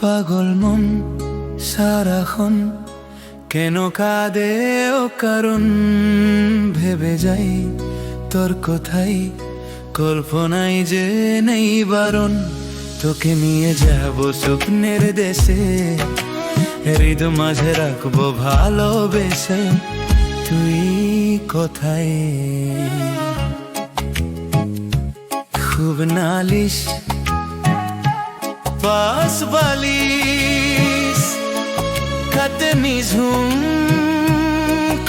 পাগল মন সারাক্ষণ কেন কাঁদে ও কারণ ভেবে যাই তোর কোথায় কল্পনায় যে নেই বারণ তোকে নিয়ে যাব স্বপ্নের দেশে হৃদয় মাঝে রাখবো ভালোবেসে তুই কোথায় খুব নালিশ পাশ বালিশ খাতে নিঝুম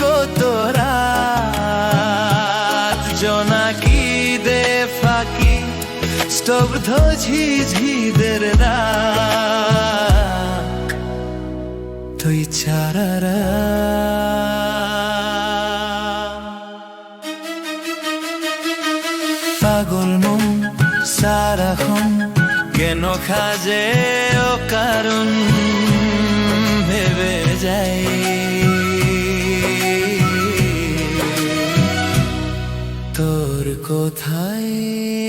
কত রাত জোনাকি দে ফাঁকি স্তব্ধ ঝিঝিদের রাত তুই ছাড়া পাগল মন সারাক্ষণ কেন খাজে ও কারণ ভেবে যাই তোর কোথায়